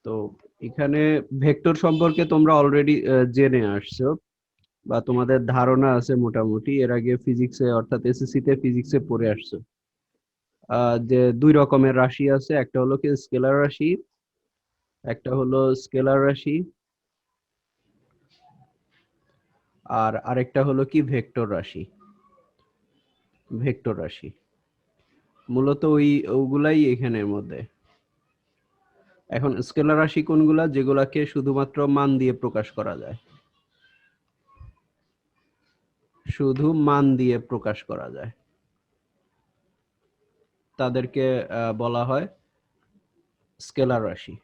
তো এখানে ভেক্টর সম্পর্কে তোমরা অলরেডি জেনে আসছো বা তোমাদের ধারণা আছে মোটামুটি, এর আগে ফিজিক্সে অর্থাৎ এসএসসি তে ফিজিক্সে পড়ে আসছো। যে দুই রকমের রাশি আছে, একটা হলো কি স্কেলার রাশি, একটা হলো স্কেলার রাশি, আর আরেকটা হলো কি ভেক্টর রাশি। ভেক্টর রাশি মূলত ওগুলাই এখানের মধ্যে। এখন স্কেলার রাশি কোনগুলা? যেগুলাকে শুধুমাত্র মান দিয়ে প্রকাশ করা যায়, শুধু মান দিয়ে প্রকাশ করা যায়, তাদেরকে বলা হয় স্কেলার রাশি।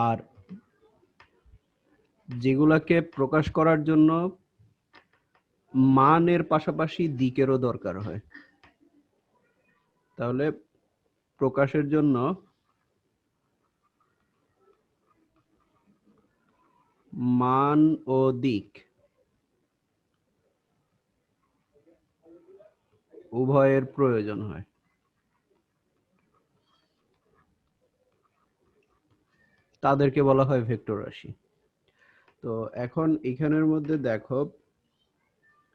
আর যেগুলাকে প্রকাশ করার জন্য মানের পাশাপাশি দিকেরও দরকার হয়, তাহলে প্রকাশের জন্য মান ও দিক উভয়ের প্রয়োজন হয়। তাদেরকে বলা হয় ভেক্টর রাশি। তো এখন এখানের মধ্যে দেখো,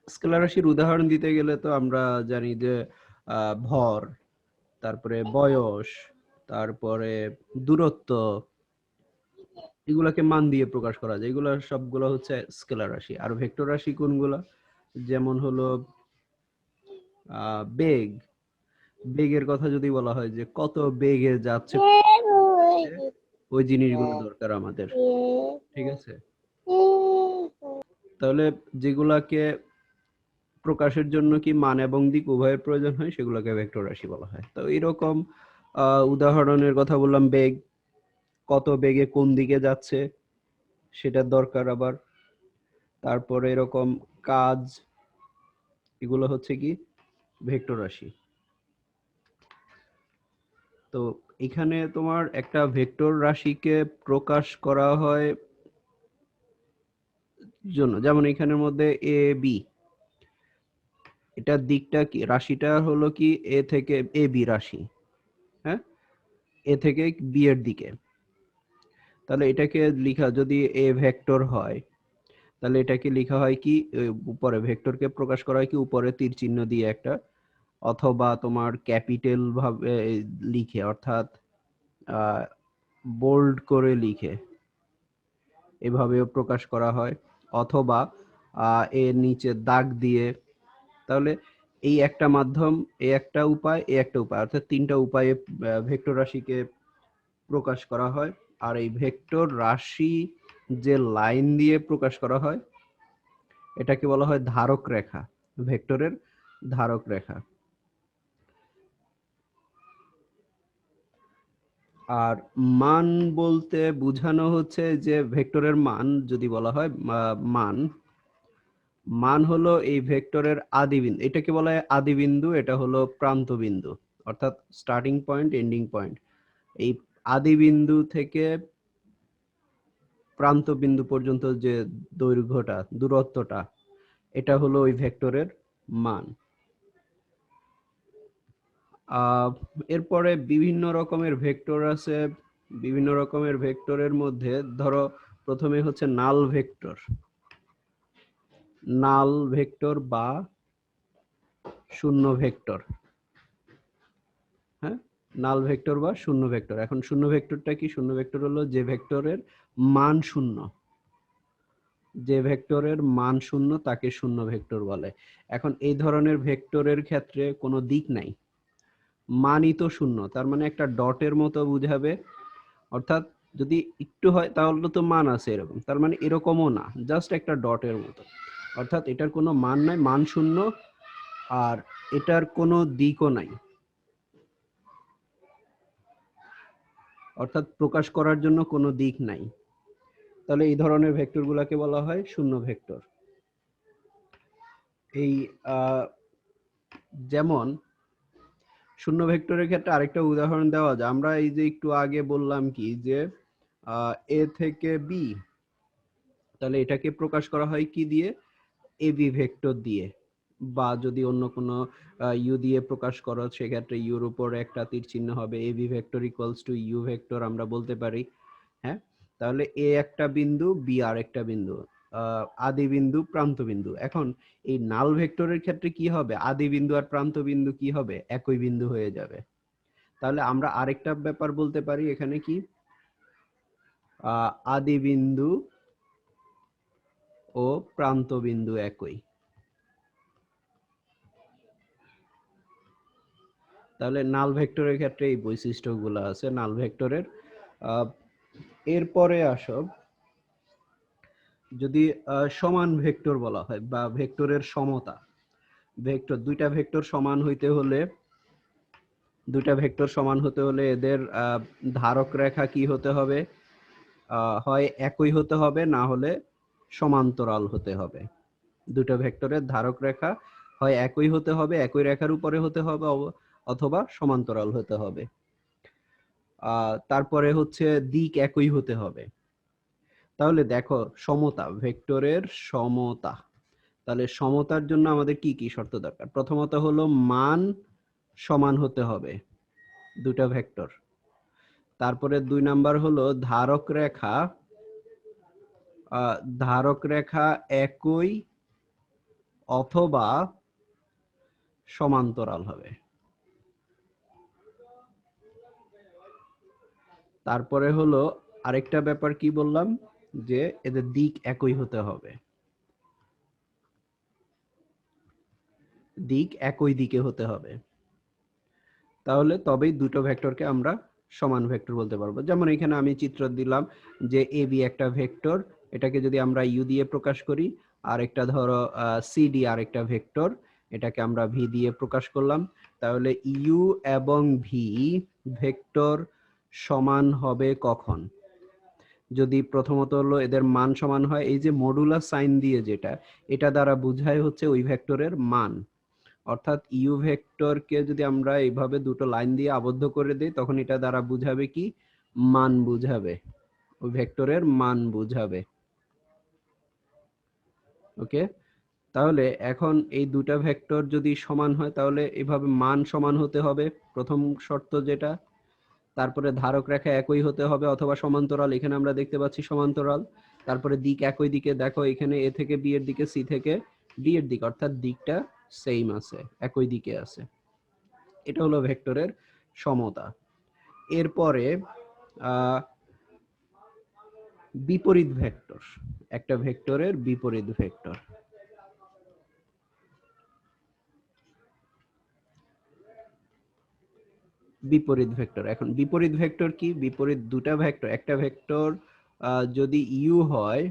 স্কেলার রাশির উদাহরণ দিতে গেলে তো আমরা জানি যে ভর, তারপরে বয়স, তারপরে দূরত্ব, এগুলাকে মান দিয়ে প্রকাশ করা যায়। এগুলা সবগুলো হচ্ছে স্কেলার রাশি। আর ভেক্টর রাশি কোনগুলা? যেমন হলো বেগ। বেগের কথা যদি বলা হয় যে কত বেগে যাচ্ছে ওই জিনিসগুলো দরকার আমাদের, ঠিক আছে? তাহলে যেগুলাকে প্রকাশের জন্য কি মান এবং দিক উভয়ের প্রয়োজন হয় সেগুলোকে ভেক্টর রাশি বলা হয়। তো এরকম উদাহরণের কথা বললাম, বেগ, কত বেগে কোন দিকে যাচ্ছে সেটার দরকার আবার। তারপরে এরকম কাজ, এগুলো হচ্ছে কি ভেক্টর রাশি। তো এখানে তোমার একটা ভেক্টর রাশিকে প্রকাশ করা হয় জন্য, যেমন এখানের মধ্যে এ বি, এটার দিকটা কি, রাশিটা হলো কি এ থেকে এ বি রাশি, হ্যাঁ, এ থেকে বি এর দিকে। তাহলে এটাকে লিখা যদি এ ভেক্টর হয়, তাহলে এটাকে লেখা হয় কি, উপরে ভেক্টরকে প্রকাশ করা হয় কি উপরে তীর চিহ্ন দিয়ে একটা, অথবা তোমার ক্যাপিটাল ভাবে লিখে, অর্থাৎ বোল্ড করে লিখে এভাবেও প্রকাশ করা হয়, অথবা এর নিচে দাগ দিয়ে। তাহলে এই একটা মাধ্যম, এই একটা উপায়, এই একটা উপায়, অর্থাৎ তিনটা উপায়ে ভেক্টর রাশিকে প্রকাশ করা হয়। আর এই ভেক্টর রাশি যে লাইন দিয়ে প্রকাশ করা হয় এটাকে বলা হয় ধারক রেখা, ভেক্টরের ধারক রেখা। আর মান বলতে বোঝানো হচ্ছে যে ভেক্টরের মান যদি বলা হয়, মান মান হলো এই ভেক্টরের আদি বিন্দু, এটাকে বলা হয় আদি বিন্দু, এটা হলো প্রান্ত বিন্দু, অর্থাৎ স্টার্টিং পয়েন্ট, এন্ডিং পয়েন্ট। এই আদি বিন্দু থেকে প্রান্ত বিন্দু পর্যন্ত যে দৈর্ঘ্যটা, দূরত্বটা, এটা হলো ওই ভেক্টরের মান। এরপরে বিভিন্ন রকমের ভেক্টর আছে। বিভিন্ন রকমের ভেক্টরের মধ্যে ধরো প্রথমে হচ্ছে নাল ভেক্টর। নাল ভেক্টর বা শূন্য ভেক্টর, হ্যাঁ, নাল ভেক্টর বা শূন্য ভেক্টর। এখন শূন্য ভেক্টরটা কি? শূন্য ভেক্টর হলো যে ভেক্টরের মান শূন্য, যে ভেক্টরের মান শূন্য তাকে শূন্য ভেক্টর বলে। এখন এই ধরনের ভেক্টরের ক্ষেত্রে কোনো দিক নাই, মানই তো শূন্য, তার মানে একটা ডটের মতো বুঝাবে। অর্থাৎ যদি একটু হয় তাহলে তো মান আছে এরকম, তার মানে এরকমও না, জাস্ট একটা ডটের মতো। অর্থাৎ এটার কোনো মান নাই, মান শূন্য, আর এটার কোনো দিকও নাই, অর্থাৎ প্রকাশ করার জন্য কোনো দিক নাই। তাহলে এই ধরনের ভেক্টরগুলোকে বলা হয় শূন্য ভেক্টর। এই যেমন শূন্য ভেক্টরের ক্ষেত্রে আরেকটা উদাহরণ দেওয়া যায়। আমরা এই যে একটু আগে বললাম কি যে এ থেকে বি, তাহলে এটাকে প্রকাশ করা হয় কি দিয়ে? এবি ভেক্টর দিয়ে, বা যদি অন্য কোনো ইউ দিয়ে প্রকাশ করো সেক্ষেত্রে ইউর উপর একটা তীর চিহ্ন হবে, A B vector equals to U vector আমরা বলতে পারি। হ্যাঁ, তাহলে এ একটা বিন্দু, বি আর একটা বিন্দু, আদি বিন্দু প্রান্ত বিন্দু। এখন এই নাল ভেক্টরের ক্ষেত্রে কি হবে, আদি বিন্দু আর প্রান্ত বিন্দু কি হবে, একই বিন্দু হয়ে যাবে। তাহলে আমরা আরেকটা ব্যাপার বলতে পারি এখানে কি, আদি বিন্দু ও প্রান্ত বিন্দু একই। তাহলে নাল ভেক্টরের ক্ষেত্রে এই বৈশিষ্ট্যগুলো আছে নাল ভেক্টরের। এরপরে আসো, যদি সমান ভেক্টর বলা হয় বা ভেক্টরের সমতা, ভেক্টর দুইটা ভেক্টর সমান হইতে হলে, দুইটা ভেক্টর সমান হতে হলে এদের ধারক রেখা কি হতে হবে, হয় একই হতে হবে, না হলে সমান্তরাল হতে হবে। দুটো ভেক্টরের ধারক রেখা হয় একই হতে হবে, একই রেখার উপরে হতে হবে, অথবা সমান্তরাল হতে হবে। তারপরে হচ্ছে দিক একই হতে হবে। তাহলে দেখো সমতা, ভেক্টরের সমতা, তাহলে সমতার জন্য আমাদের কি কি শর্ত দরকার? প্রথমত হলো মান সমান হতে হবে দুটো ভেক্টর। তারপরে 2 নাম্বার হলো ধারক রেখা একই অথবা সমান্তরাল হবে। তারপরে হলো আরেকটা ব্যাপার কি বললাম, যে এদের দিক একই হতে হবে, দিক একই দিকে হতে হবে। তাহলে তবেই দুটো ভেক্টরকে আমরা সমান ভেক্টর বলতে পারবো। যেমন এখানে আমি চিত্র দিলাম যে এ বি একটা ভেক্টর, এটাকে যদি আমরা ইউ দিয়ে প্রকাশ করি, আর একটা ধরো সি ডি আর একটা ভেক্টর, এটাকে আমরা ভি দিয়ে প্রকাশ করলাম। তাহলে ইউ এবং ভি ভেক্টর সমান হবে কখন? যদি প্রথমত হলো এদের মান সমান হয়, এই যে মডুলাস সাইন দিয়ে যেটা, এটা দ্বারা বোঝায় হচ্ছে ওই ভেক্টরের মান। অর্থাৎ ইউ ভেক্টরকে যদি আমরা এইভাবে দুটো লাইন দিয়ে আবদ্ধ করে দিই, তখন এটা দ্বারা বুঝাবে কি, মান বুঝাবে, ওই ভেক্টরের মান বুঝাবে। ওকে, তাহলে এখন এই দুটা ভেক্টর যদি সমান হয়, তাহলে এইভাবে মান সমান হতে হবে, প্রথম শর্ত যেটা। তারপরে ধারক রেখা একই হতে হবে অথবা সমান্তরাল, এখানে আমরা দেখতে পাচ্ছি সমান্তরাল। তারপরে দিক একই দিকে, দেখো এখানে এ থেকে বি এর দিকে, সি থেকে ডি এর দিকে, অর্থাৎ দিকটা সেম আছে, একই দিকে আছে। এটা হলো ভেক্টরের সমতা। এরপরে বিপরীত ভেক্টর, একটা ভেক্টরের বিপরীত ভেক্টর। বিপরীত ভেক্টর, এখন বিপরীত ভেক্টর কি, বিপরীত দুটা ভেক্টর, একটা ভেক্টর যদি ইউ হয়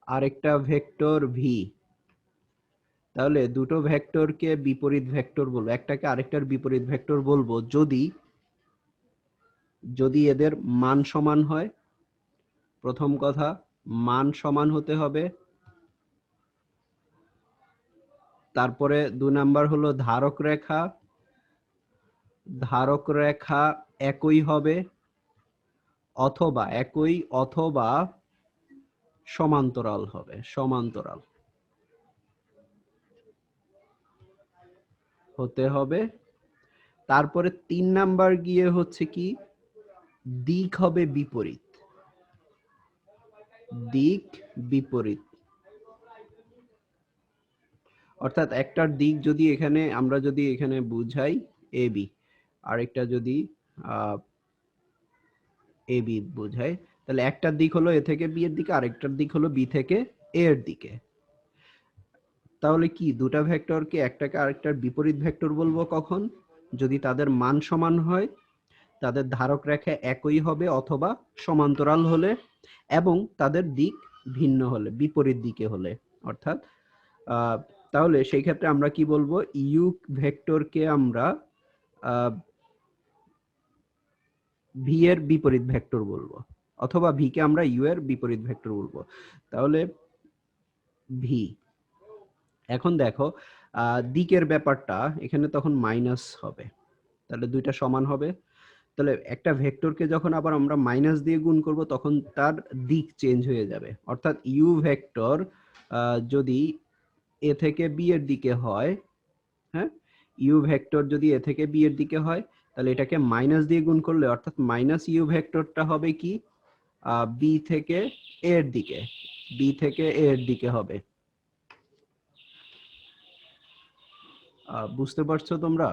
আর একটা ভেক্টর ভি, তাহলে দুটো ভেক্টরকে বিপরীত ভেক্টর বলবো, একটাকে আরেকটার বিপরীত ভেক্টর বলবো যদি, যদি এদের মান সমান হয়। প্রথম কথা, মান সমান হতে হবে। তারপরে 2 নাম্বার হলো ধারক রেখা একই হবে, অথবা একই অথবা সমান্তরাল হবে, সমান্তরাল হতে হবে। তারপরে 3 নাম্বার গিয়ে হচ্ছে কি, দিক হবে বিপরীত, দিক বিপরীত। অর্থাৎ একটার দিক যদি এখানে আমরা যদি এখানে বুঝাই এ বি, আরেকটা যদি এ বি বুঝাই, তাহলে একটার দিক হলো এ থেকে বি এর দিকে, আরেকটার দিক হলো বি থেকে এ এর দিকে। তাহলে কি দুটা ভেক্টরকে একটাকে আরেকটার বিপরীত ভেক্টর বলবো কখন? যদি তাদের মান সমান হয়, তাদের ধারক রেখা একই হবে অথবা সমান্তরাল হলে, এবং তাদের দিক ভিন্ন হলে, বিপরীত দিকে হলে। অর্থাৎ তাহলে সেই ক্ষেত্রে আমরা কি বলবো, ইউ ভেক্টরকে আমরা ভি এর বিপরীত ভেক্টর বলবো, অথবা ভি কে আমরা ইউ এর বিপরীত ভেক্টর বলবো। তাহলে ভি, এখন দেখো দিকের ব্যাপারটা এখানে তখন মাইনাস হবে, তাহলে দুইটা সমান হবে। তাহলে একটা ভেক্টরকে যখন আবার আমরা মাইনাস দিয়ে গুণ করব, তখন তার দিক চেঞ্জ হয়ে যাবে। অর্থাৎ ইউ ভেক্টর যদি এ থেকে বি এর দিকে হয়, হ্যাঁ, ইউ ভেক্টর যদি এ থেকে বি এর দিকে হয় তাহলে এটাকে মাইনাস দিয়ে গুণ করলে অর্থাৎ মাইনাস ইউ ভেক্টরটা হবে কি বি থেকে এ এর দিকে, বি থেকে এ এর দিকে হবে। বুঝতে পারছো তোমরা?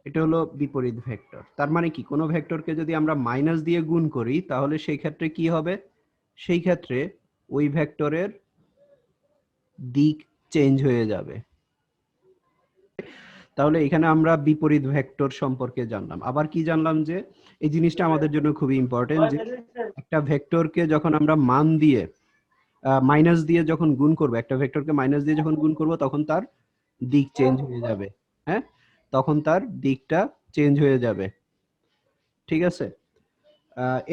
এটা হলো বিপরীত ভেক্টর। তার মানে কি, কোনো ভেক্টরকে যদি আমরা মাইনাস দিয়ে গুণ করি তাহলে সেই ক্ষেত্রে কি হবে, সেই ক্ষেত্রে ওই ভেক্টরের দিক চেঞ্জ হয়ে যাবে। তাহলে এখানে আমরা বিপরীত ভেক্টর সম্পর্কে জানলাম। আবার কি জানলাম, যে এই জিনিসটা আমাদের জন্য খুবই ইম্পর্টেন্ট, যে একটা ভেক্টরকে যখন আমরা মান দিয়ে মাইনাস দিয়ে যখন গুণ করব, একটা ভেক্টরকে মাইনাস দিয়ে যখন গুণ করব তখন তার দিক চেঞ্জ হয়ে যাবে। হ্যাঁ, তখন তার দিকটা চেঞ্জ হয়ে যাবে। ঠিক আছে,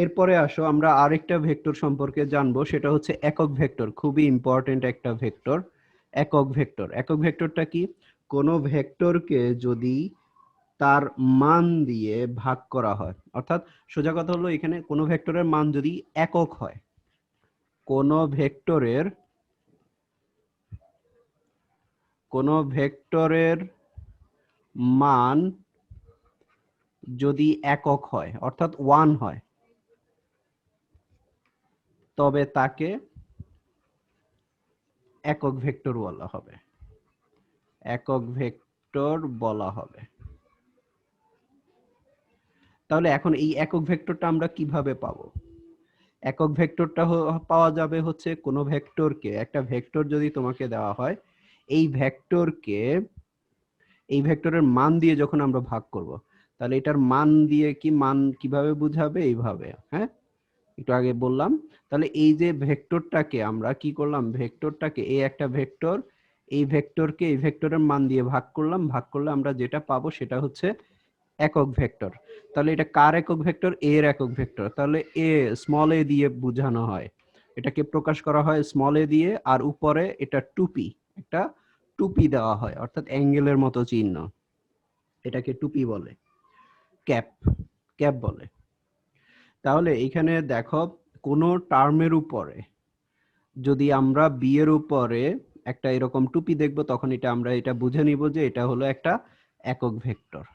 এরপরে আসো আমরা আরেকটা ভেক্টর সম্পর্কে জানবো, সেটা হচ্ছে একক ভেক্টর। খুবই ইম্পর্টেন্ট একটা ভেক্টর, একক ভেক্টর। একক ভেক্টরটা কি, কোনো ভেক্টরকে যদি তার মান দিয়ে ভাগ করা হয়, অর্থাৎ সোজা কথা হলো এখানে কোনো ভেক্টরের মান যদি একক হয়, কোনো ভেক্টরের মান যদি একক হয় অর্থাৎ 1 হয়, তবে তাকে একক ভেক্টর বলা হবে, একক ভেক্টর বলা হবে। তাহলে এখন এই একক ভেক্টরটা আমরা কিভাবে পাবো? একক ভেক্টরটা পাওয়া যাবে হচ্ছে কোনো ভেক্টরকে, একটা ভেক্টর যদি তোমাকে দেওয়া হয়, এই ভেক্টরের মান দিয়ে যখন আমরা ভাগ করব, তাহলে এটার মান দিয়ে কি মান কিভাবে বুঝাবে, এইভাবে। হ্যাঁ, একটু আগে বললাম। তাহলে এই যে ভেক্টরটাকে আমরা কি করলাম, ভেক্টরটাকে এই একটা ভেক্টর, এই ভেক্টরকে এই ভেক্টরের মান দিয়ে ভাগ করলাম, ভাগ করলে আমরা যেটা পাবো সেটা হচ্ছে একক ভেক্টর। তাহলে এটা কার একক ভেক্টর? এর একক ভেক্টর। তাহলে এ স্মল এ দিয়ে বোঝানো হয়, এটাকে প্রকাশ করা হয় স্মল এ দিয়ে, আর উপরে এটা টুপি, একটা টুপি দেওয়া হয় অর্থাৎ অ্যাঙ্গেলের মতো চিহ্ন, এটাকে টুপি বলে, ক্যাপ, ক্যাপ বলে। তাহলে এখানে দেখো, কোন টার্মের উপরে যদি আমরা বি এর উপরে একটা এরকম টুপি দেখব, তখন আমরা এটা বুঝে নিব যে এটা হলো একটা একক ভেক্টর।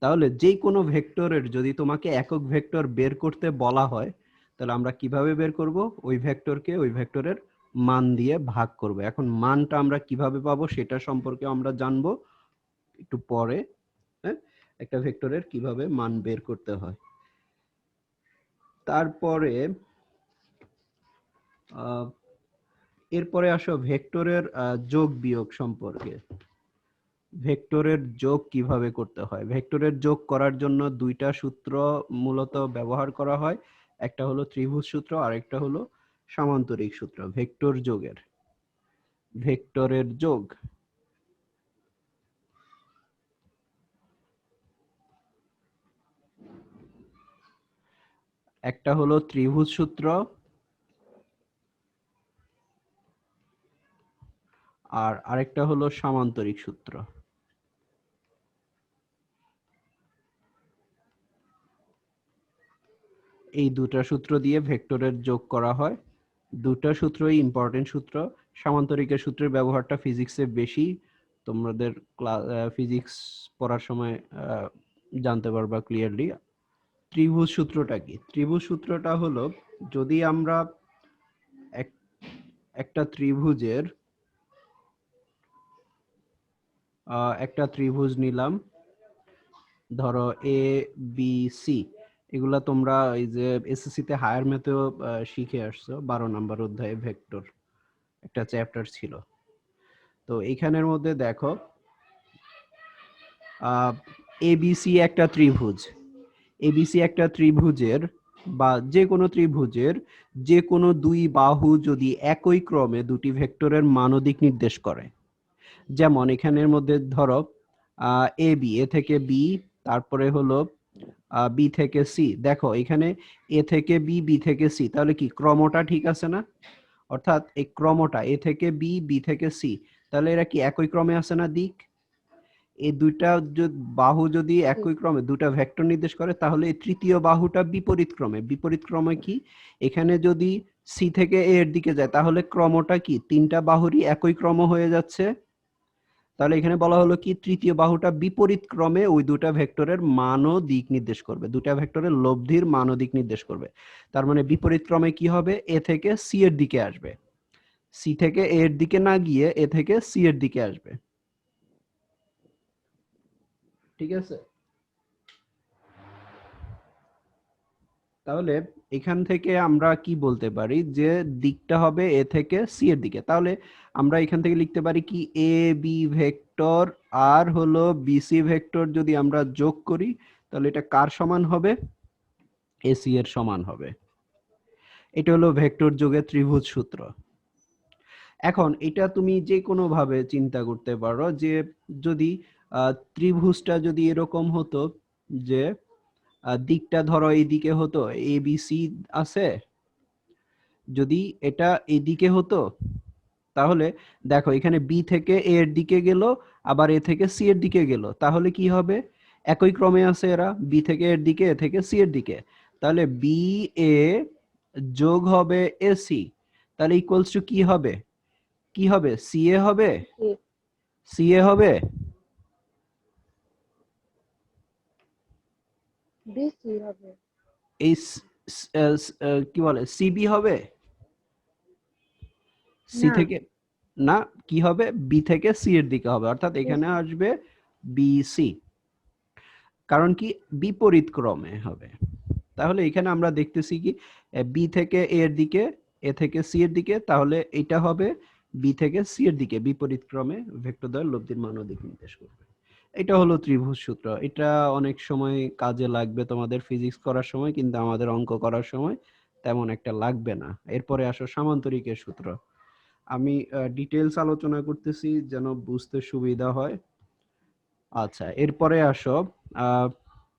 তাহলে যে কোনো ভেক্টরের যদি তোমাকে একক ভেক্টর বের করতে বলা হয়, তাহলে আমরা কিভাবে বের করব? ওই ভেক্টরকে ওই ভেক্টরের মান দিয়ে ভাগ করব। এখন মানটা আমরা কিভাবে পাবো সেটা সম্পর্কে আমরা জানবো একটু পরে। হ্যাঁ, একটা ভেক্টরের কিভাবে মান বের করতে হয়। তারপরে এরপরে আসো ভেক্টরের যোগ বিয়োগ সম্পর্কে। ভেক্টরের যোগ কিভাবে করতে হয়? ভেক্টরের যোগ করার জন্য দুইটা সূত্র মূলত ব্যবহার করা হয়, একটা হলো ত্রিভুজ সূত্র, আরেকটা হলো সামান্তরিক সূত্র। ভেক্টর যোগের, ভেক্টরের যোগ, একটা হলো ত্রিভুজ সূত্র আর আরেকটা হলো সামান্তরিক সূত্র। এই দুটা সূত্র দিয়ে ভেক্টরের যোগ করা হয়। দুটা সূত্রই ইম্পর্টেন্ট সূত্র। সামান্তরিকের সূত্রের ব্যবহারটা ফিজিক্সে বেশি, তোমাদের ফিজিক্স পড়ার সময় জানতে পারবা ক্লিয়ারলি। ত্রিভুজ সূত্রটা কি? ত্রিভুজ সূত্রটা হলো, যদি আমরা একটা ত্রিভুজের একটা ত্রিভুজ নিলাম, ধরো এ বি সি, এগুলা তোমরা এই যে এসএসসি তে হায়ার ম্যাথেও শিখে আসছো, 12 নম্বর অধ্যায়ে ভেক্টর একটা চ্যাপ্টার ছিল। তো এইখানের মধ্যে দেখো এবিসি একটা ত্রিভুজ, এবিসি একটা ত্রিভুজের বা যে কোনো ত্রিভুজের যে কোনো দুই বাহু যদি একই ক্রমে দুটি ভেক্টরের মান ও দিক নির্দেশ করে, যেমন এখানের মধ্যে ধরো এ বি, এ থেকে বি, তারপরে হলো বি থেকে সি। দেখো এখানে এ থেকে বি, বি থেকে সি, তাহলে কি ক্রমটা ঠিক আছে না? অর্থাৎ এই ক্রমটা এ থেকে বি, বি থেকে সি, তাহলে এরা কি একই ক্রমে আছে না দিক? এই দুইটা বাহু যদি একই ক্রমে দুটা ভেক্টর নির্দেশ করে, তাহলে এই তৃতীয় বাহুটা বিপরীত ক্রমে। বিপরীত ক্রমে কি, এখানে যদি সি থেকে এ এর দিকে যায়, তাহলে ক্রমটা কি? তিনটা বাহুরই একই ক্রম হয়ে যাচ্ছে। তাহলে এখানে বলা হলো কি তৃতীয় বাহুটা বিপরীত ক্রমে ওই দুটা ভেক্টরের মান ও দিক নির্দেশ করবে, দুটা ভেক্টরের লব্ধির মান ও দিক নির্দেশ করবে। তার মানে বিপরীত ক্রমে কি হবে? এ থেকে সি এর দিকে আসবে, সি থেকে এ এর দিকে না গিয়ে এ থেকে সি এর দিকে আসবে। ঠিক আছে? তাহলে এখান থেকে আমরা কি বলতে পারি যে দিকটা হবে এ থেকে সি এর দিকে। তাহলে আমরা এখান থেকে লিখতে পারি কি এ বি ভেক্টর আর হলো বিসি ভেক্টর যদি আমরা যোগ করি তাহলে এটা কার সমান হবে? এসি এর সমান হবে। এটা হলো ভেক্টর যোগের ত্রিভুজ সূত্র। এখন এটা তুমি যে কোনো ভাবে চিন্তা করতে পারো যে যদি ত্রিভুজটা যদি এরকম হতো যে দিকটা ধরো এইদিকে হতো, এ বি সি আছে, যদি এটা এদিকে হতো তাহলে দেখো এখানে বি থেকে এ এর দিকে গেল, আবার এ থেকে সি এর দিকে গেল, তাহলে কি হবে? একই ক্রমে আছে এরা, বি থেকে এর দিকে, এ থেকে সি এর দিকে। তাহলে বি এ যোগ হবে এসি, তাহলে ইকুয়ালস টু কি হবে? কি হবে? সি এ হবে, সি এ হবে, বিসি হবে, এই কি বলে সিবি হবে, সি না থেকে না, কি হবে? বি থেকে সি এর দিকে হবে, অর্থাৎ এখানে বিসি। আসবে বিসি, কারণ কি বিপরীত ক্রমে হবে। তাহলে এখানে আমরা দেখতেছি কি বি থেকে এ এর দিকে, এ থেকে সি এর দিকে, তাহলে এটা হবে বি থেকে সি এর দিকে বিপরীত ক্রমে ভেক্টর দ্বয়ের লব্ধির মান ও দিক নির্দেশ করবে। এটা হলো ত্রিভুজ সূত্র। এটা অনেক সময় কাজে লাগবে তোমাদের ফিজিক্স করার সময়, কিন্তু আমাদের অঙ্ক করার সময় তেমন একটা লাগবে না। এরপরে আসো সামান্তরিকের সূত্র। আমি ডিটেলস আলোচনা করতেছি যেন বুঝতে সুবিধা হয়। আচ্ছা, এরপরে আসো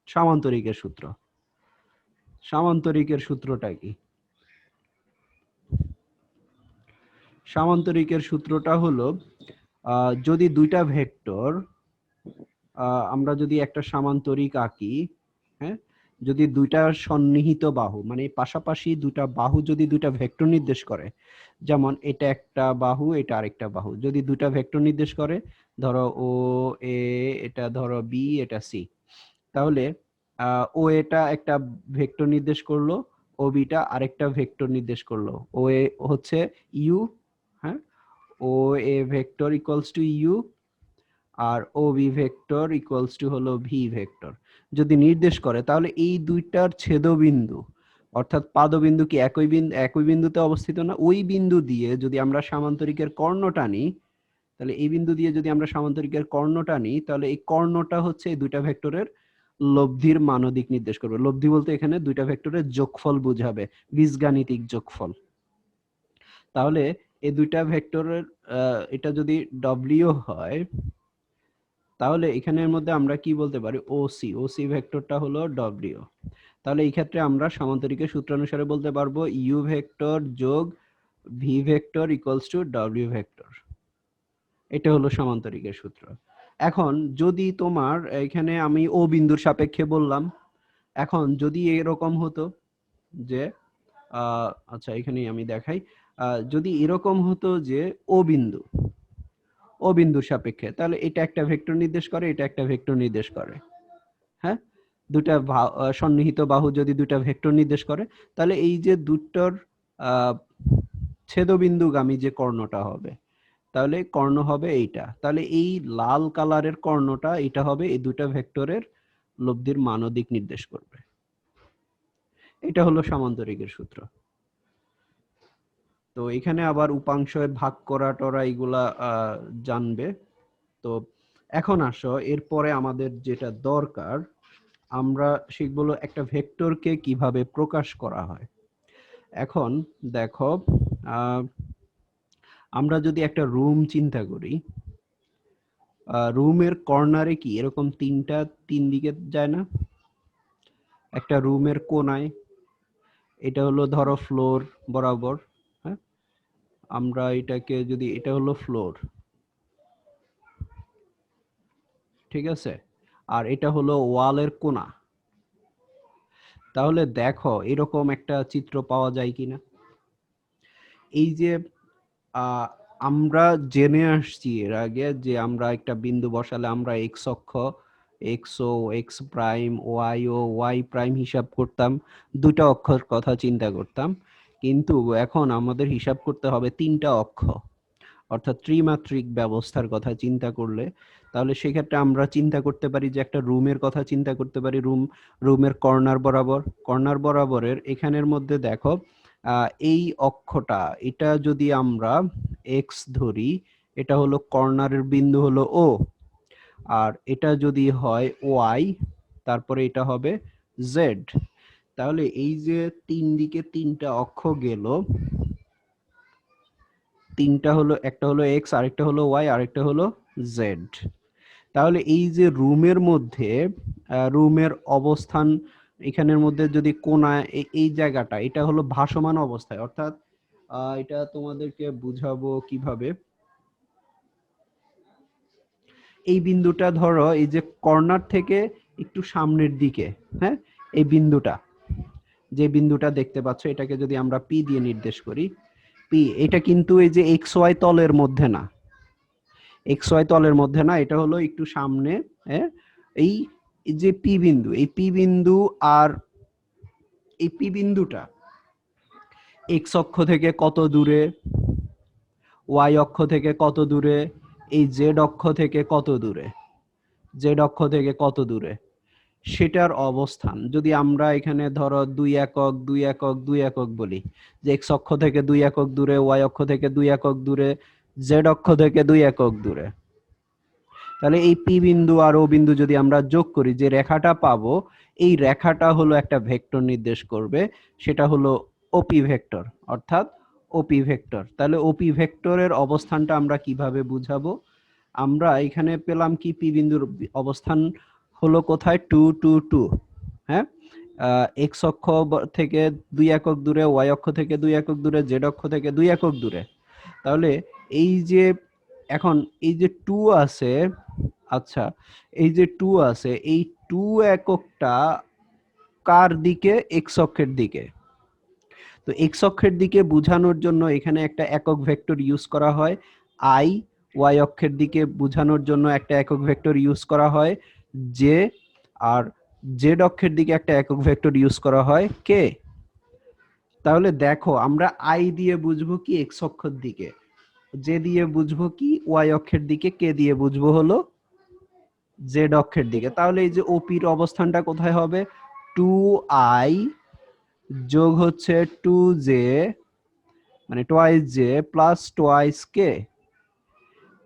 সামান্তরিকের সূত্র। সামান্তরিকের সূত্রটা কি? সামান্তরিকের সূত্রটা হলো যদি দুইটা ভেক্টর, আমরা যদি একটা সামান্তরিক আঁকি, হ্যাঁ, যদি দুইটা সন্নিহিত বাহু মানে পাশাপাশি দুটা বাহু যদি দুইটা ভেক্টর নির্দেশ করে, যেমন এটা একটা বাহু, এটা আরেকটা বাহু, যদি দুইটা ভেক্টর নির্দেশ করে, ধরো ও এ, এটা ধরো বি, এটা সি, তাহলে ও এটা একটা ভেক্টর নির্দেশ করলো, ও বিটা আরেকটা ভেক্টর নির্দেশ করলো, ও এ হচ্ছে ইউ, হ্যাঁ, O A vector equals to U, আর O B vector equals to হলো ভি ভেক্টর যদি নির্দেশ করে, তাহলে এই দুইটার ছেদবিন্দু অর্থাৎ পাদবিন্দু কি একই বিন্দুতে অবস্থিত না? ওই বিন্দু দিয়ে যদি আমরা সামান্তরিকের কর্ণ টানি, তাহলে এই বিন্দু দিয়ে যদি আমরা সামান্তরিকের কর্ণ টানি, তাহলে এই কর্ণটা হচ্ছে এই দুইটা ভেক্টরের লব্ধির মান ও দিক নির্দেশ করবে। লব্ধি বলতে এখানে দুইটা ভেক্টরের যোগফল বোঝাবে, বীজগাণিতিক যোগফল। তাহলে এই দুইটা ভেক্টরের এটা যদি ডব্লিউ হয়, তাহলে এখানের মধ্যে আমরা কি বলতে পারি? ওসি, ওসি ভেক্টরটা হলো ডব্লিউ। তাহলে এই ক্ষেত্রে আমরা সামান্তরিকের সূত্রানুসারে বলতে পারবো ইউ ভেক্টর যোগ V vector equals two W vector. এটা হলো সামান্তরিকের সূত্র। এখন যদি তোমার এখানে আমি ও বিন্দুর সাপেক্ষে বললাম, এখন যদি এরকম হতো যে আচ্ছা এখানেই আমি দেখাই, যদি এরকম হতো যে ও বিন্দু, ও বিন্দুর সাপেক্ষে, তাহলে এটা একটা ভেক্টর নির্দেশ করে, এটা একটা ভেক্টর নির্দেশ করে, হ্যাঁ, দুটা সন্নিহিত বাহু যদি দুটা ভেক্টর নির্দেশ করে, তাহলে এই যে দুটোর ছেদবিন্দুগামী যে কর্ণটা হবে, তাহলে কর্ণ হবে এইটা। তাহলে এই লাল কালারের কর্ণটা এটা হবে এই দুটা ভেক্টরের লব্ধির মান ও দিক নির্দেশ করবে। এটা হলো সামান্তরিকের সূত্র। তো এখানে আবার উপাংশে ভাগ করা টরা এগুলা জানবে। তো এখন আসো এরপরে আমাদের যেটা দরকার, আমরা শিখব একটা ভেক্টরকে কিভাবে প্রকাশ করা হয়। এখন দেখো, আমরা যদি একটা রুম চিন্তা করি, রুমের কর্নারে কি এরকম তিন দিকে যায় না? একটা রুমের কোনায়, এটা হলো ধরো ফ্লোর বরাবর, হ্যাঁ, আমরা এটাকে যদি, এটা হলো ফ্লোর, ঠিক আছে, আর এটা হলো ওয়ালের কোনা। তাহলে দেখো এরকম একটা চিত্র পাওয়া যায় কিনা। এই যে আমরা জেনে আসছি এর আগে যে আমরা একটা বিন্দু বসালে আমরা এক্স অক্ষ, এক্স ও এক্স প্রাইম, ওয়াই ও ওয়াই প্রাইম হিসাব করতাম, দুটা অক্ষর কথা চিন্তা করতাম। কিন্তু এখন আমাদের হিসাব করতে হবে তিনটা অক্ষ, অর্থাৎ ত্রিমাত্রিক ব্যবস্থার কথা চিন্তা করলে তাহলে সেক্ষেত্রে আমরা চিন্তা করতে পারি যে একটা রুমের কথা চিন্তা করতে পারি। রুমের কর্নার বরাবরের এখানের মধ্যে দেখো এই অক্ষটা, এটা যদি আমরা এক্স ধরি, এটা হলো কর্নারের বিন্দু হলো ও, আর এটা যদি হয় ওয়াই, তারপরে এটা হবে জেড। তাহলে এই যে তিন দিকে তিনটা অক্ষ গেল, তিনটা হলো, একটা হলো এক্স, আরেকটা হলো ওয়াই, আরেকটা হলো জেড। তাহলে এই যে রুমের মধ্যে রুমের অবস্থান, এখানের মধ্যে যদি কোণায় এই জায়গাটা, এটা হলো ভাসমান অবস্থায়, অর্থাৎ এটা তোমাদেরকে বুঝাবো কিভাবে। এই বিন্দুটা ধরো এই যে কর্নার থেকে একটু সামনের দিকে, হ্যাঁ, এই বিন্দুটা, যে বিন্দুটা দেখতে পাচ্ছ, এটাকে যদি আমরা পি দিয়ে নির্দেশ করি, পি, এটা কিন্তু এই যে এক্স ওয়াই তলের মধ্যে না, এক্স ওয়াই তলের মধ্যে না, এটা হলো একটু সামনে। হ্যাঁ, এই যে পি বিন্দু, এই পি বিন্দু আর এই পি বিন্দুটা এক্স অক্ষ থেকে কত দূরে, ওয়াই অক্ষ থেকে কত দূরে, এই জেড অক্ষ থেকে কত দূরে, জেড অক্ষ থেকে কত দূরে, সেটার অবস্থান যদি আমরা এখানে ধরো 2 একক 2 একক 2 একক বলি, যে এক্স অক্ষ থেকে 2 একক দূরে, ওয়াই অক্ষ থেকে 2 একক দূরে, জেড অক্ষ থেকে 2 একক দূরে, তাহলে এই পি বিন্দু আর ও বিন্দু যদি আমরা যোগ করি, যে রেখাটা পাবো, এই রেখাটা হলো একটা ভেক্টর নির্দেশ করবে, সেটা হলো ওপি ভেক্টর, অর্থাৎ ওপি ভেক্টর। তাহলে ওপি ভেক্টরের অবস্থানটা আমরা কিভাবে বুঝাবো? আমরা এখানে পেলাম কি, পি বিন্দুর অবস্থান হলো কোথায়, 2 2 2। হ্যাঁ, এক্স অক্ষ থেকে 2 একক দূরে, ওয়াই অক্ষ থেকে 2 একক দূরে, জেড অক্ষ থেকে 2 একক দূরে। তাহলে এই যে এখন এই যে 2 আছে, আচ্ছা, এই যে 2 আছে, এই 2 এককটা কার দিকে? এক্স অক্ষের দিকে। তো এক্স অক্ষের দিকে বোঝানোর জন্য এখানে একটা একক ভেক্টর ইউজ করা হয় আই, ওয়াই অক্ষের দিকে বোঝানোর জন্য একটা একক ভেক্টর ইউজ করা হয় জে, আর জেড অক্ষের দিকে একটা একক ভেক্টর ইউজ করা হয় কে। তাহলে দেখো আমরা আই দিয়ে বুঝবো কি এক্স অক্ষের দিকে, জে দিয়ে বুঝবো কি ওয়াই অক্ষের দিকে, কে দিয়ে বুঝবো হলো জেড অক্ষের দিকে। তাহলে এই যে ওপির অবস্থানটা কোথায় হবে? 2i যোগ হচ্ছে 2j, মানে টোয়াইস জে প্লাস টোয়াইস কে।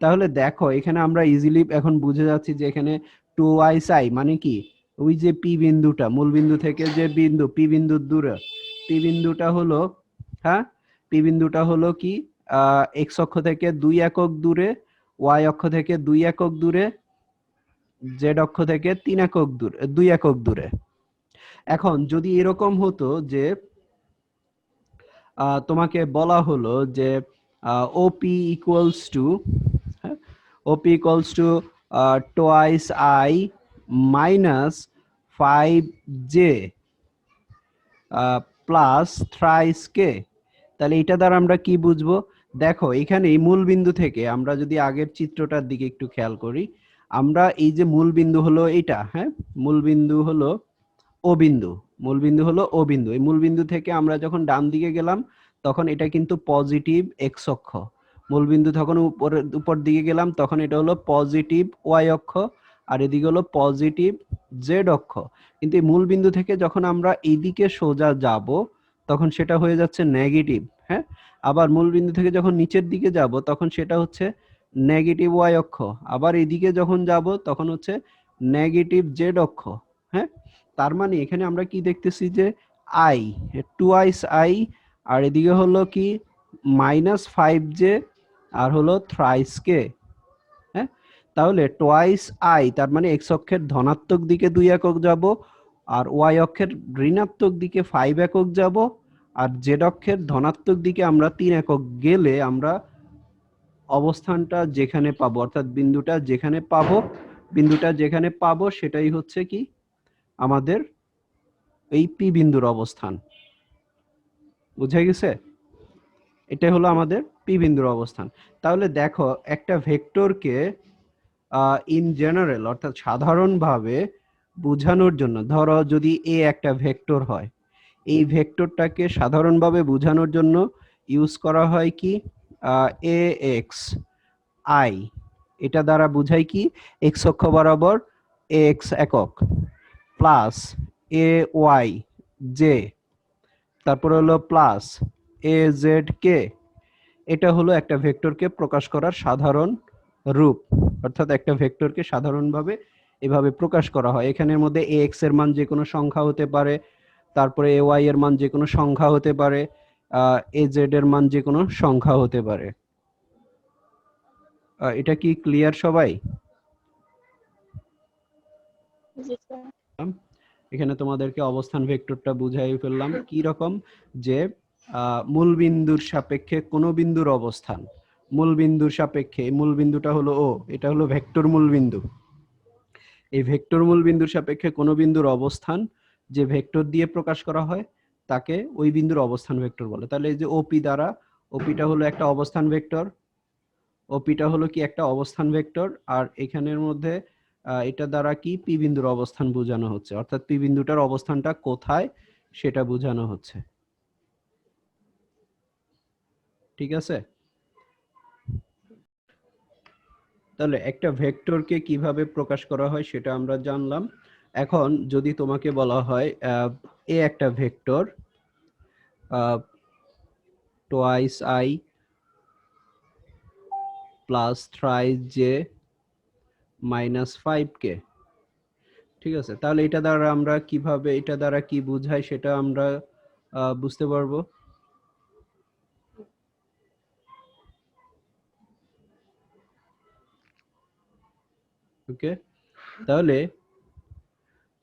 তাহলে দেখো এখানে আমরা ইজিলি এখন বুঝে যাচ্ছি যে এখানে 2i মানে কি, ওই যে পি বিন্দুটা, মূল বিন্দু থেকে যে বিন্দু পি বিন্দুর দূরে, পি বিন্দুটা হলো, হ্যাঁ, পি বিন্দুটা হলো কি এক্স অক্ষ থেকে 2 একক দূরে, ওয়াই অক্ষ থেকে 2 একক দূরে, জেড অক্ষ থেকে 3 একক দূরে, 2 একক দূরে। এখন যদি এরকম হতো যে তোমাকে বলা হলো যে OP equals to, OP equals to twice I minus 5j plus thrice K, তাহলে এটা দ্বারা আমরা কি বুঝবো? দেখো এখানে এই মূল বিন্দু থেকে আমরা যদি আগের চিত্রটার দিকে একটু খেয়াল করি, আমরা এই যে মূল বিন্দু হলো এটা, হ্যাঁ, মূল বিন্দু হলো ও বিন্দু, মূল বিন্দু হলো ও বিন্দু, এই মূল বিন্দু থেকে আমরা যখন ডান দিকে গেলাম তখন এটা কিন্তু পজিটিভ এক্স অক্ষ, মূল বিন্দু তখন উপর দিকে গেলাম তখন এটা হলো পজিটিভ ওয়াই অক্ষ, আর এদিকে হলো পজিটিভ জেড অক্ষ। কিন্তু এই মূল বিন্দু থেকে যখন আমরা এইদিকে সোজা যাব তখন সেটা হয়ে যাচ্ছে নেগেটিভ। হ্যাঁ, আবার মূল বিন্দু থেকে যখন নিচের দিকে যাব তখন সেটা হচ্ছে নেগেটিভ ওয়াই অক্ষ, আবার এদিকে যখন যাব তখন হচ্ছে নেগেটিভ জেড অক্ষ। হ্যাঁ, তার মানে এখানে আমরা কি দেখতেছি যে আই, 2i আই, আর এদিকে হলো কি -5j, আর হলো থ্রাইস কে। হ্যাঁ, তাহলে টোয়াইস আই তার মানে এক্স অক্ষের ধনাত্মক দিকে 2 একক যাব, আর ওয়াই অক্ষের ঋণাত্মক দিকে 5 একক যাব, আর জেড অক্ষের ধনাত্মক দিকে আমরা 3 একক গেলে আমরা অবস্থানটা যেখানে পাবো, অর্থাৎ বিন্দুটা যেখানে পাবো সেটাই হচ্ছে কি আমাদের এই পি বিন্দুর অবস্থান। বুঝে গেছে? এটাই হলো আমাদের পি বিন্দুর অবস্থান। তাহলে দেখো একটা ভেক্টরকে ইন জেনারেল অর্থাৎ সাধারণভাবে বোঝানোর জন্য, ধরো যদি এ একটা ভেক্টর হয়, এই ভেক্টরটাকে সাধারণভাবে বোঝানোর জন্য ইউজ করা হয় কি এ এক্স আই, এটা দ্বারা বোঝাই কি এক্স অক্ষ বরাবর এক্স একক প্লাস এ ওয়াই জে, তারপরে হলো প্লাস এ জেড কে। এটা হলো একটা ভেক্টরকে প্রকাশ করার সাধারণ রূপ, অর্থাৎ একটা ভেক্টরকে সাধারণভাবে এভাবে প্রকাশ করা হয়। এখানের মধ্যে এ এক্স এর মান যে কোনো সংখ্যা হতে পারে, তারপরে এ ওয়াই এর মান যে কোনো সংখ্যা হতে পারে, এ জেড এর মান যে কোনো সংখ্যা হতে পারে। এটা কি ক্লিয়ার সবাই? এখানে তোমাদেরকে অবস্থান ভেক্টরটা বুঝাই ফেললাম কি রকম, যে মূল বিন্দুর সাপেক্ষে কোন বিন্দুর অবস্থান, মূল বিন্দুর সাপেক্ষে মূল বিন্দুটা হলো ও, এটা হলো ভেক্টর মূল বিন্দু। এই ভেক্টর মূল বিন্দুর সাপেক্ষে কোন বিন্দুর অবস্থান যে ভেক্টর দিয়ে প্রকাশ করা হয় তাকে ওই বিন্দুর অবস্থান ভেক্টর বলে। তাহলে এই যে ওপি দ্বারা, ওপিটা হলো একটা অবস্থান ভেক্টর, ওপিটা হলো কি একটা অবস্থান ভেক্টর, আর এখানের মধ্যে এটা দ্বারা কি পি বিন্দুর অবস্থান বোঝানো হচ্ছে, অর্থাৎ পি বিন্দুটার অবস্থানটা কোথায় সেটা বোঝানো হচ্ছে। ঠিক আছে? তাহলে একটা ভেক্টরকে কিভাবে প্রকাশ করা হয় সেটা আমরা জানলাম। এখন যদি তোমাকে বলা হয় এ একটা vector twice I plus thrice J minus 5k, ঠিক আছে, তাহলে এটা দ্বারা আমরা কিভাবে, এটা দ্বারা কি বোঝায় সেটা আমরা বুঝতে পারবো। ওকে, তাহলে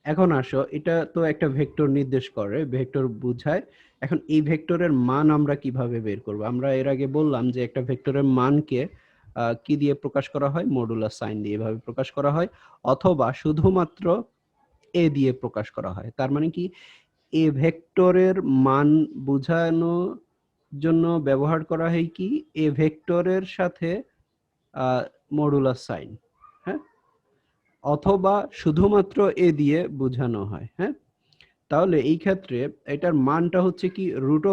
এখন আসো, এটা তো একটা ভেক্টর নির্দেশ করে, ভেক্টর বোঝায়। এখন এই ভেক্টরের মান আমরা কিভাবে বের করব? আমরা এর আগে বললাম যে একটা ভেক্টরের মানকে কি দিয়ে প্রকাশ করা হয়, মডুলাস সাইন দিয়ে এভাবে প্রকাশ করা হয়, অথবা শুধুমাত্র এ দিয়ে প্রকাশ করা হয়। তার মানে কি এ ভেক্টরের মান বোঝানোর জন্য ব্যবহার করা হয় কি এ ভেক্টরের সাথে মডুলাস সাইন, হ্যাঁ, অথবা শুধুমাত্র এ দিয়ে বোঝানো হয়। হ্যাঁ, তাহলে এই ক্ষেত্রে এটার মানটা হচ্ছে কি রুট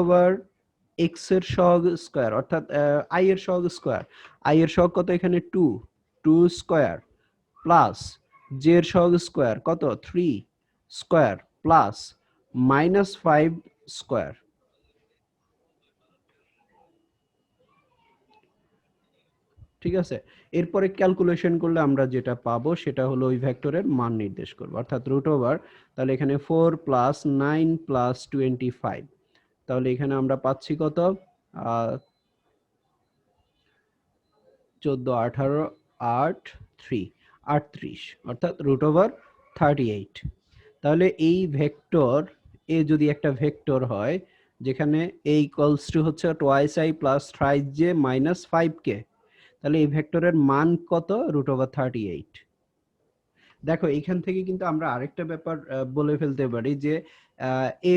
ওভার এক্স এর সহগ স্কয়ার, অর্থাৎ আই এর সহগ স্কয়ার। আই এর সহগ কত এখানে 2, 2 স্কয়ার প্লাস জে এর সহগ স্কয়ার কত 3 স্কয়ার প্লাস মাইনাস 5 স্কয়ার। ঠিক আছে, এরপরে ক্যালকুলেশন করলে আমরা যেটা পাবো সেটা হলো ওই ভেক্টরের মান নির্দেশ করবো, অর্থাৎ রুট ওভার, তাহলে এখানে 4 প্লাস 9 প্লাস 25, তাহলে এখানে আমরা পাচ্ছি কত 14 18 8 3 38, অর্থাৎ রুট ওভার 38। তাহলে এই ভেক্টর এ যদি একটা ভেক্টর হয় যেখানে এ ইকুয়ালস টু হচ্ছে twice I plus thrice J minus 5k, তাহলে এই ভেক্টরের মান কত রুট ওভার 38। দেখো এখান থেকে কিন্তু আমরা আরেকটা ব্যাপার বলে ফেলতে পারি যে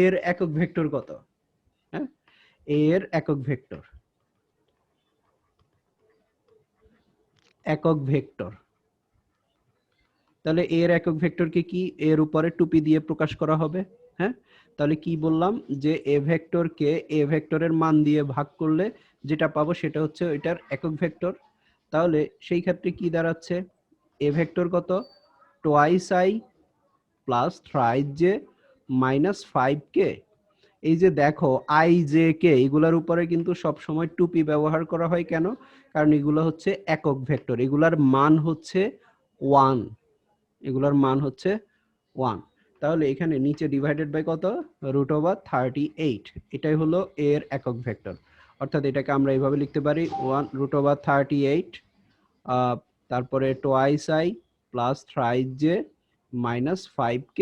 এর একক ভেক্টর কত। হ্যাঁ, এর একক ভেক্টর, একক ভেক্টর, তাহলে এর একক ভেক্টরকে কি এর উপরে টুপি দিয়ে প্রকাশ করা হবে। হ্যাঁ, তাহলে কি বললাম যে এ ভেক্টরকে এ ভেক্টরের মান দিয়ে ভাগ করলে যেটা পাবো সেটা হচ্ছে এটার একক ভেক্টর। তাহলে সেই ক্ষেত্রে কি দাঁড়াচ্ছে, এ ভেক্টর কত twice I plus thrice J minus 5k। এই যে দেখো আই জে কে এগুলার উপরে কিন্তু সব সময় টুপি ব্যবহার করা হয়, কেন? কারণ এগুলো হচ্ছে একক ভেক্টর, এগুলার মান হচ্ছে 1, এগুলোর মান হচ্ছে 1। তাহলে এখানে নিচে ডিভাইডেড বাই কত রুট ওভার 38, এটাই হলো এর একক ভেক্টর। অর্থাৎ এটাকে আমরা এইভাবে লিখতে পারি 1 রুট ওভার 38 তারপরে twice I plus thrice J minus 5k,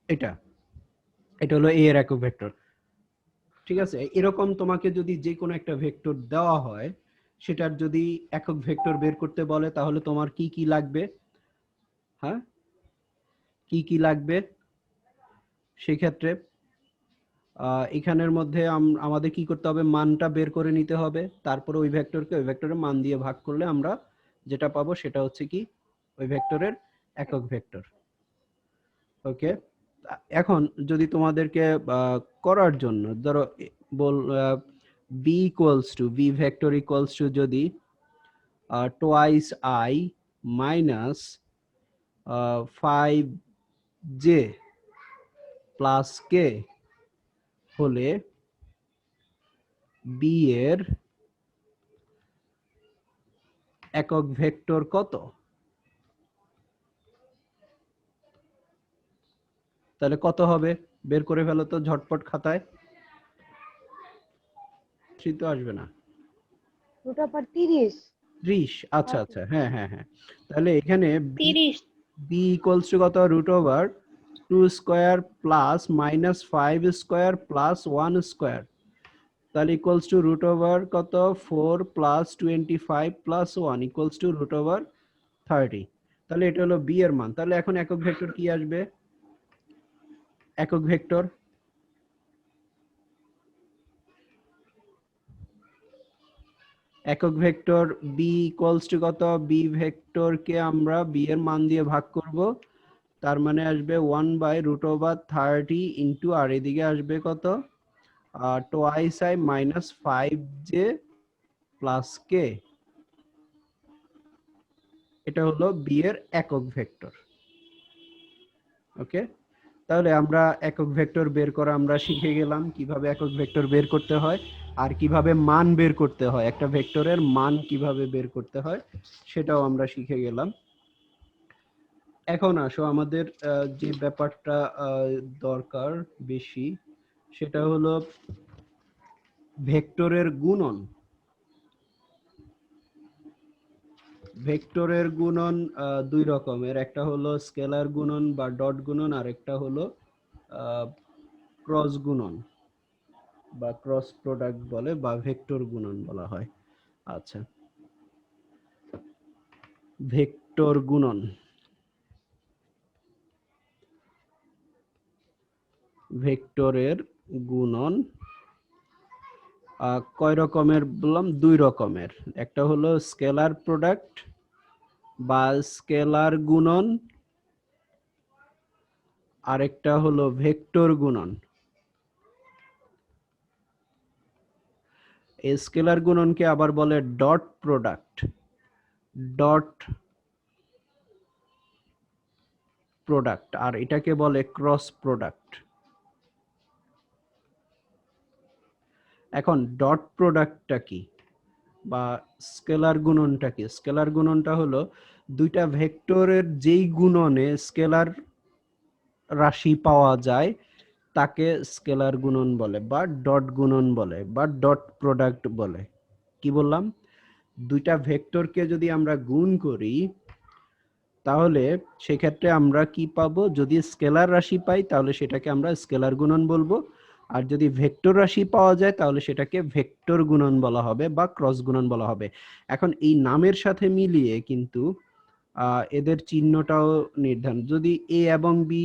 এটা এটা হলো এর একক ভেক্টর। ঠিক আছে, এরকম তোমাকে যদি যে কোনো একটা ভেক্টর দেওয়া হয়, সেটার যদি একক ভেক্টর বের করতে বলে তাহলে তোমার কি কি লাগবে? হ্যাঁ, কি কি লাগবে সেক্ষেত্রে? এখানের মধ্যে আমাদের কি করতে হবে, মানটা বের করে নিতে হবে, তারপরে ওই ভেক্টরকে ওই ভেক্টরের মান দিয়ে ভাগ করলে আমরা যেটা পাবো সেটা হচ্ছে কি ওই ভেক্টরের একক ভেক্টর। ওকে, এখন যদি তোমাদেরকে করার জন্য ধরো বল B equals to B vector equals to যদি twice I minus 5j plus K হলে বি এর একক ভেক্টর কত? তাহলে কত হবে বের করে ফেলো তো ঝটপট খাতায়। 3 তো আসবে না, রুট ওভার 30। 30, আচ্ছা আচ্ছা, হ্যাঁ হ্যাঁ হ্যাঁ। তাহলে এখানে 30 বি ইকুয়ালস টু কত, root over 2 square plus minus 5 square plus 1 square, তাহলে ইকুয়ালস টু রুট ওভার কত 4 plus 25 plus 1 equals to root over 30। তাহলে এটা হলো বি এর মান। তাহলে এখন একক ভেক্টর কি আসবে, একক ভেক্টর একক ভেক্টর বি ইকুয়ালস টু কত, বি ভেক্টরকে আমরা বি এর মান দিয়ে ভাগ করব, তার মানে আসবে 1 বাই রুট ওভার 30 ইন্টু আর এদিকে আসবে কত twice I minus 5j plus K, এটা হলো বি এর একক ভেক্টর। ওকে, তাহলে আমরা একক ভেক্টর বের করা আমরা শিখে গেলাম, কিভাবে একক ভেক্টর বের করতে হয় আর কিভাবে মান বের করতে হয়, একটা ভেক্টরের মান কিভাবে বের করতে হয় সেটাও আমরা শিখে গেলাম। এখন আসো আমাদের যে ব্যাপারটা দরকার বেশি সেটা হলো ভেক্টরের গুণন। ভেক্টরের গুণন দুই রকমের, একটা হলো স্কেলার গুণন বা ডট গুণন, আর একটা হলো ক্রস গুণন বা ক্রস প্রোডাক্ট বলে বা ভেক্টর গুণন বলা হয়। আচ্ছা, ভেক্টর গুণন, ভেক্টরের গুণন কয় রকমের বললাম, দুই রকমের, একটা হলো স্কেলার প্রোডাক্ট বা স্কেলার গুণন, আরেকটা হলো ভেক্টর গুণন। এই স্কেলার গুণনকে আবার বলে ডট প্রোডাক্ট, ডট প্রোডাক্ট, আর এটাকে বলে ক্রস প্রোডাক্ট। এখন ডট প্রোডাক্টটা কি বা স্কেলার গুণনটা কি? স্কেলার গুণনটা হলো দুইটা ভেক্টরের যেই গুণনে স্কেলার রাশি পাওয়া যায় তাকে স্কেলার গুণন বলে বা ডট গুণন বলে বা ডট প্রোডাক্ট বলে। কি বললাম, দুইটা ভেক্টরকে যদি আমরা গুণ করি তাহলে সেক্ষেত্রে আমরা কি পাবো, যদি স্কেলার রাশি পাই তাহলে সেটাকে আমরা স্কেলার গুণন বলবো, আর যদি ভেক্টর রাশি পাওয়া যায় তাহলে সেটাকে ভেক্টর গুণন বলা হবে বা ক্রস গুণন বলা হবে। এখন এই নামের সাথে মিলিয়ে কিন্তু এদের চিহ্নটাও নির্ধারণ, যদি এ এবং বি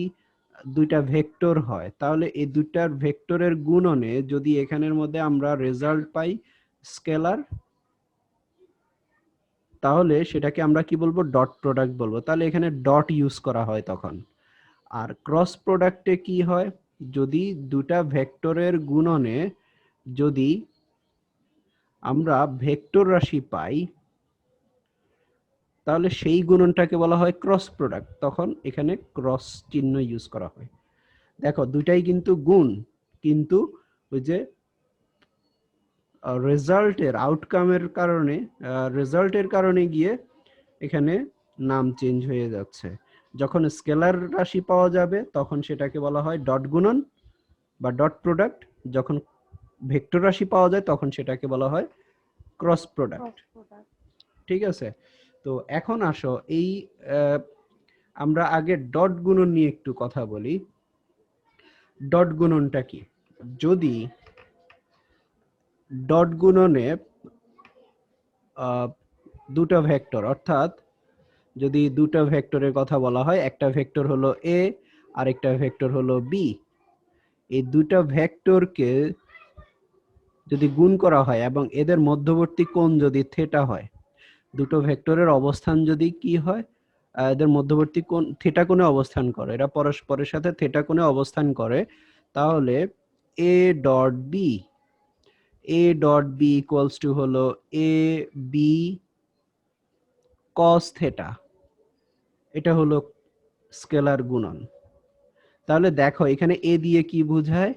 দুইটা ভেক্টর হয় তাহলে এই দুইটার ভেক্টরের গুণনে যদি এখানের মধ্যে আমরা রেজাল্ট পাই স্কেলার, তাহলে সেটাকে আমরা কি বলবো, ডট প্রোডাক্ট বলবো। তাহলে এখানে ডট ইউজ করা হয় তখন। আর ক্রস প্রোডাক্টে কি হয়, যদি দুটা ভেক্টরের গুণনে যদি আমরা ভেক্টর রাশি পাই তাহলে সেই গুণনটাকে বলা হয় ক্রস প্রোডাক্ট, তখন এখানে ক্রস চিহ্ন ইউজ করা হয়। দেখো দুইটাই কিন্তু গুণ, কিন্তু ওই যে রেজাল্টের আউটকামের কারণে রেজাল্টের কারণে গিয়ে এখানে নাম চেঞ্জ হয়ে যাচ্ছে। যখন স্কেলার রাশি পাওয়া যাবে তখন সেটাকে বলা হয় ডট গুণন বা ডট প্রোডাক্ট, যখন ভেক্টর রাশি পাওয়া যায় তখন সেটাকে বলা হয় ক্রস প্রোডাক্ট। ঠিক আছে, তো এখন আসো এই আমরা আগে ডট গুণন নিয়ে একটু কথা বলি। ডট গুণনটা কি, যদি ডট গুণনে দুটো ভেক্টর, অর্থাৎ যদি দুটো ভেক্টরের কথা বলা হয়, একটা ভেক্টর হলো এ আর একটা ভেক্টর হলো বি, এই দুইটা ভেক্টরকে যদি গুণ করা হয় এবং এদের মধ্যবর্তী কোণ যদি থিটা হয়, দুটো ভেক্টরের অবস্থান যদি কি হয়, এদের মধ্যবর্তী কোণ থিটা কোণে অবস্থান করে, এরা পরস্পরের সাথে থিটা কোণে অবস্থান করে, তাহলে A dot B equals to হলো এ বি কস থিটা। এটা হলো স্কেলার গুণন। তাহলে দেখো এখানে এ দিয়ে কি বোঝায়,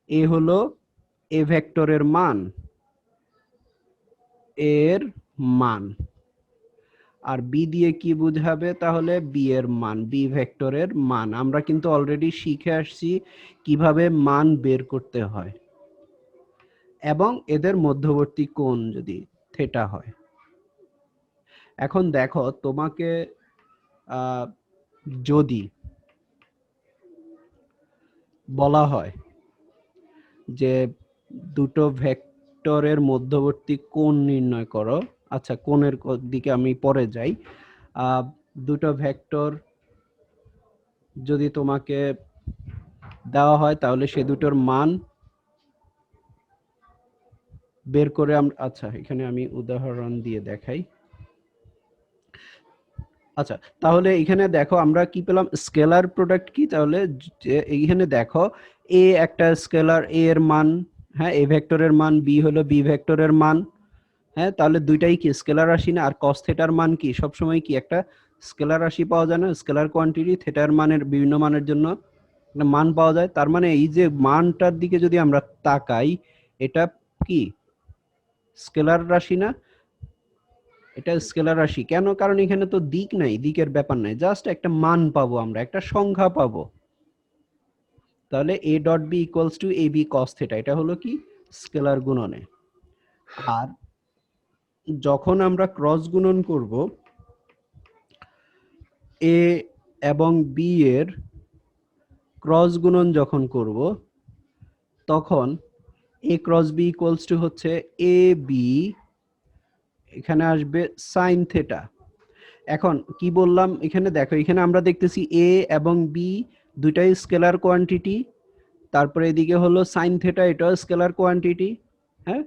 এ হলো এ ভেক্টরের মান, এর মান, আর বি দিয়ে কি বোঝাবে, তাহলে বি এর মান, বি ভেক্টরের মান। আমরা কিন্তু অলরেডি শিখে আসছি কিভাবে মান বের করতে হয় এবং এদের মধ্যবর্তী কোণ যদি থিটা হয়। এখন দেখো তোমাকে যদি বলা হয় যে দুটো ভেক্টরের মধ্যবর্তী কোণ নির্ণয় করো, আচ্ছা কোণের দিকে আমি পরে যাই। দুটো ভেক্টর যদি তোমাকে দেওয়া হয় তাহলে সে দুটোর মান বের করে আমরা, আচ্ছা এখানে আমি উদাহরণ দিয়ে দেখাই। আচ্ছা তাহলে এখানে দেখো আমরা কি পেলাম, স্কেলার প্রোডাক্ট কি, তাহলে এইখানে দেখো এ একটা স্কেলার, এ এর মান, হ্যাঁ এ ভেক্টরের মান, বি হলো বি ভেক্টরের মান, হ্যাঁ তাহলে দুইটাই কি স্কেলার রাশি না? আর কস থিটার মান কি সবসময় কি একটা স্কেলার রাশি পাওয়া যায় না, স্কেলার কোয়ান্টিটি, থিটার মানের বিভিন্ন মানের জন্য একটা মান পাওয়া যায়। তার মানে এই যে মানটার দিকে যদি আমরা তাকাই, এটা কি স্কেলার রাশি না? এটা স্কেলার রাশি কেন? কারণ এখানে তো দিক নাই, দিকের ব্যাপার নাই, জাস্ট একটা মান পাবো, আমরা একটা সংখ্যা পাবো। তাহলে A dot B equals to A B cos theta, এটা হলো কি স্কেলার গুণনে। আর যখন আমরা ক্রস গুণন করব এ এবং বি এর ক্রস গুণন যখন করব, তখন এ ক্রস বি ইকুয়ালস টু হচ্ছে এ বি, এখানে আসবে সাইন থিটা। এখন কি বললাম, এখানে দেখো এখানে আমরা দেখতেছি এ এবং বি দুইটাই স্কেলার কোয়ান্টিটি, তারপরে এদিকে হলো সাইন থিটা, এটাও স্কেলার কোয়ান্টিটি, হ্যাঁ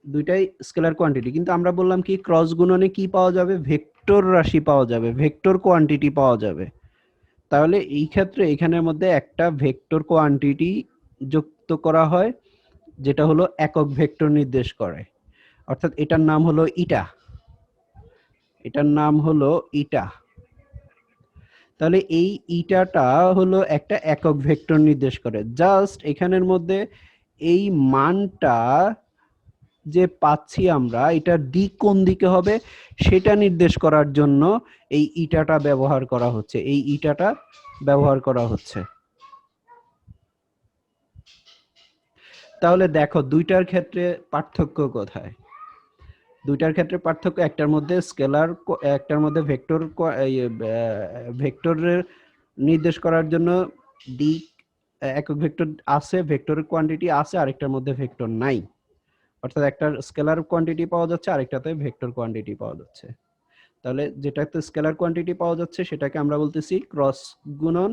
দুইটাই স্কেলার কোয়ান্টিটি। কিন্তু আমরা বললাম কি ক্রস গুণনে কি পাওয়া যাবে, ভেক্টর রাশি পাওয়া যাবে, ভেক্টর কোয়ান্টিটি পাওয়া যাবে। তাহলে এই ক্ষেত্রে এখানের মধ্যে একটা ভেক্টর কোয়ান্টিটি যুক্ত করা হয়, যেটা হলো একক ভেক্টর নির্দেশ করে, অর্থাৎ এটার নাম হলো ইটা, এটার নাম হলো ইটা। তাহলে এই ইটাটা হলো একটা একক ভেক্টর নির্দেশ করে। জাস্ট এখানের মধ্যে এই মানটা যে পাচ্ছি আমরা, এটা দিক কোন দিকে হবে সেটা নির্দেশ করার জন্য এই ইটাটা ব্যবহার করা হচ্ছে, এই ইটাটা ব্যবহার করা হচ্ছে। তাহলে দেখো দুইটার ক্ষেত্রে পার্থক্য কোথায়? দুইটার ক্ষেত্রে পার্থক্য, একটার মধ্যে স্কেলার, একটার মধ্যে ভেক্টর, ভেক্টরের নির্দেশ করার জন্য দিক একক ভেক্টর আছে, ভেক্টরের কোয়ান্টিটি আছে, আরেকটার মধ্যে ভেক্টর নাই, অর্থাৎ একটা স্কেলার কোয়ান্টিটি পাওয়া যাচ্ছে, আরেকটাতে ভেক্টর কোয়ান্টিটি পাওয়া যাচ্ছে। তাহলে যেটাতে স্কেলার কোয়ান্টিটি পাওয়া যাচ্ছে সেটাকে আমরা বলতেছি ক্রস গুণন,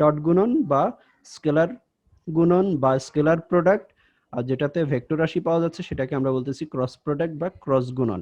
ডট গুণন বা স্কেলার গুণন বা স্কেলার প্রোডাক্ট, আর যেটাতে ভেক্টর রাশি পাওয়া যাচ্ছে সেটাকে আমরা বলতেছি ক্রস প্রোডাক্ট বা ক্রস গুণন।